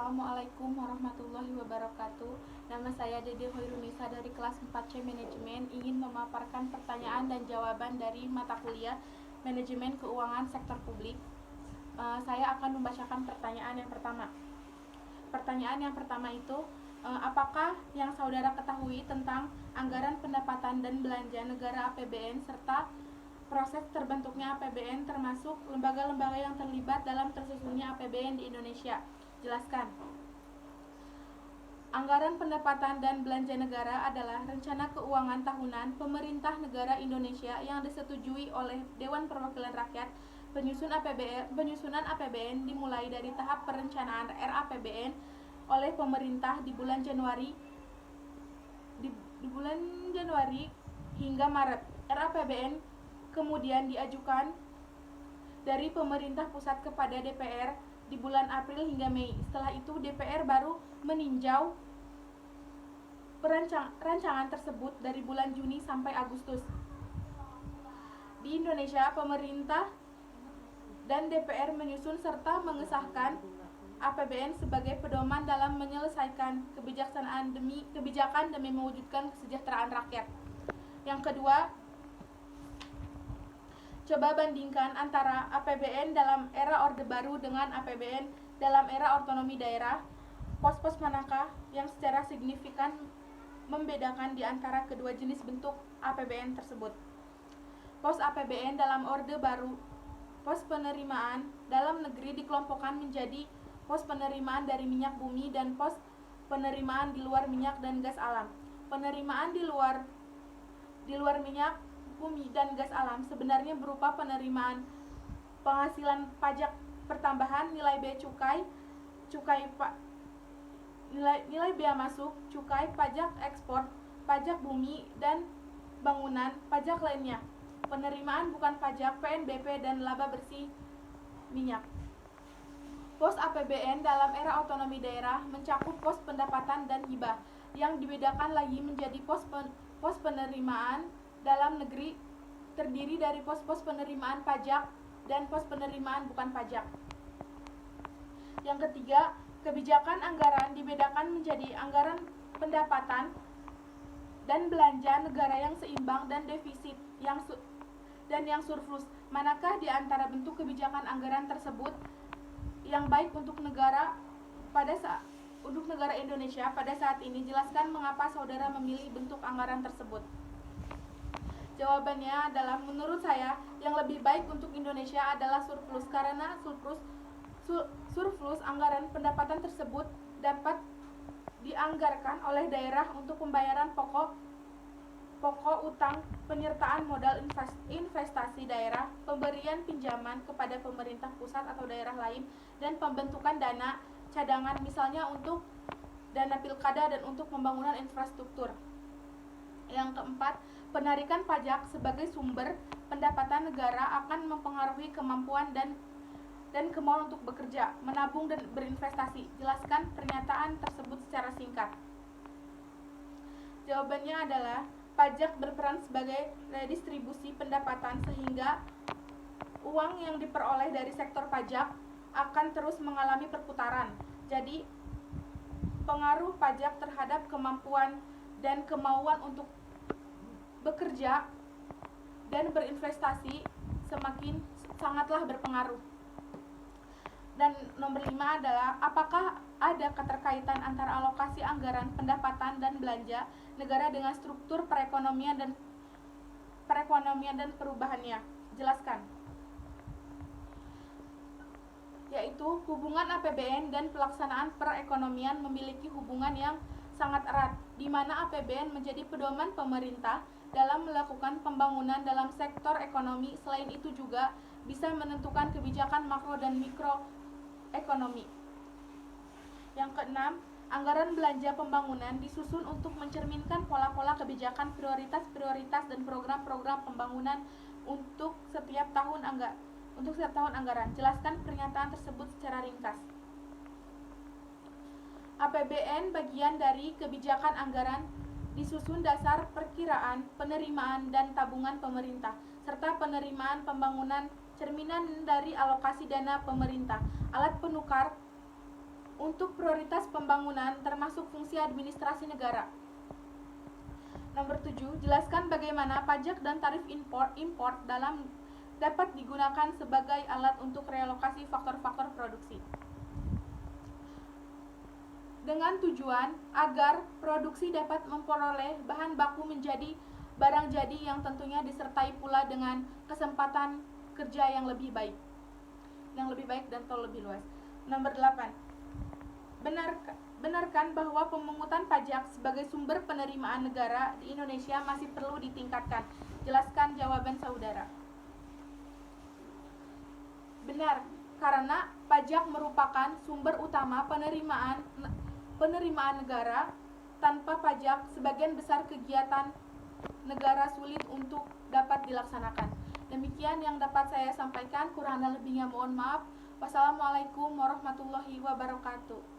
Assalamualaikum warahmatullahi wabarakatuh. Nama saya Dede Hoirunisa dari kelas 4C Manajemen, ingin memaparkan pertanyaan dan jawaban dari mata kuliah Manajemen Keuangan Sektor Publik. Saya akan membacakan pertanyaan yang pertama. Pertanyaan yang pertama itu, apakah yang saudara ketahui tentang anggaran pendapatan dan belanja negara APBN serta proses terbentuknya APBN termasuk lembaga-lembaga yang terlibat dalam tersusunnya APBN di Indonesia? Jelaskan. Anggaran pendapatan dan belanja negara adalah rencana keuangan tahunan pemerintah negara Indonesia yang disetujui oleh Dewan Perwakilan Rakyat. Penyusunan APBN dimulai dari tahap perencanaan RAPBN oleh pemerintah di bulan Januari hingga Maret. RAPBN kemudian diajukan dari pemerintah pusat kepada DPR di bulan April hingga Mei. Setelah itu DPR baru meninjau rancangan tersebut dari bulan Juni sampai Agustus. Di Indonesia, pemerintah dan DPR menyusun serta mengesahkan APBN sebagai pedoman dalam menyelesaikan kebijakan demi mewujudkan kesejahteraan rakyat. Yang kedua, coba bandingkan antara APBN dalam era Orde Baru dengan APBN dalam era otonomi daerah. Pos-pos manakah yang secara signifikan membedakan di antara kedua jenis bentuk APBN tersebut? Pos APBN dalam Orde Baru, pos penerimaan dalam negeri dikelompokkan menjadi pos penerimaan dari minyak bumi dan pos penerimaan di luar minyak dan gas alam. Penerimaan di luar minyak bumi dan gas alam sebenarnya berupa penerimaan penghasilan pajak pertambahan, nilai bea cukai, nilai bea masuk, cukai, pajak ekspor, pajak bumi dan bangunan, pajak lainnya. Penerimaan bukan pajak, PNBP dan laba bersih minyak. Pos APBN dalam era otonomi daerah mencakup pos pendapatan dan hibah, yang dibedakan lagi menjadi pos penerimaan dalam negeri terdiri dari pos-pos penerimaan pajak dan pos penerimaan bukan pajak. Yang ketiga, kebijakan anggaran dibedakan menjadi anggaran pendapatan dan belanja negara yang seimbang dan defisit yang surplus. Manakah di antara bentuk kebijakan anggaran tersebut yang baik untuk negara Indonesia pada saat ini? Jelaskan mengapa saudara memilih bentuk anggaran tersebut. Jawabannya adalah, menurut saya yang lebih baik untuk Indonesia adalah surplus, karena surplus anggaran pendapatan tersebut dapat dianggarkan oleh daerah untuk pembayaran pokok utang, penyertaan modal investasi daerah, pemberian pinjaman kepada pemerintah pusat atau daerah lain, dan pembentukan dana cadangan misalnya untuk dana pilkada dan untuk pembangunan infrastruktur. Yang keempat, penarikan pajak sebagai sumber pendapatan negara akan mempengaruhi kemampuan dan kemauan untuk bekerja, menabung dan berinvestasi. Jelaskan pernyataan tersebut secara singkat. Jawabannya adalah, pajak berperan sebagai redistribusi pendapatan sehingga uang yang diperoleh dari sektor pajak akan terus mengalami perputaran. Jadi, pengaruh pajak terhadap kemampuan dan kemauan untuk bekerja dan berinvestasi sangatlah berpengaruh. Dan nomor 5 adalah, apakah ada keterkaitan antara alokasi anggaran pendapatan dan belanja negara dengan struktur perekonomian dan perubahannya? Jelaskan. Yaitu, hubungan APBN dan pelaksanaan perekonomian memiliki hubungan yang sangat erat, di mana APBN menjadi pedoman pemerintah dalam melakukan pembangunan dalam sektor ekonomi. Selain itu juga bisa menentukan kebijakan makro dan mikroekonomi. Yang keenam, anggaran belanja pembangunan disusun untuk mencerminkan pola-pola kebijakan, prioritas dan program-program pembangunan untuk setiap tahun anggaran. Jelaskan pernyataan tersebut secara ringkas. APBN bagian dari kebijakan anggaran disusun dasar perkiraan, penerimaan dan tabungan pemerintah, serta penerimaan pembangunan cerminan dari alokasi dana pemerintah. Alat penukar untuk prioritas pembangunan termasuk fungsi administrasi negara. Nomor 7, jelaskan bagaimana pajak dan tarif impor dapat digunakan sebagai alat untuk relokasi faktor-faktor produksi. Dengan tujuan agar produksi dapat memperoleh bahan baku menjadi barang jadi yang tentunya disertai pula dengan kesempatan kerja yang lebih baik dan lebih luas. Nomor 8. Benarkan bahwa pemungutan pajak sebagai sumber penerimaan negara di Indonesia masih perlu ditingkatkan. Jelaskan jawaban saudara. Benar, karena pajak merupakan sumber utama penerimaan negara. Tanpa pajak, sebagian besar kegiatan negara sulit untuk dapat dilaksanakan. Demikian yang dapat saya sampaikan, kurang dan lebihnya mohon maaf. Wassalamualaikum warahmatullahi wabarakatuh.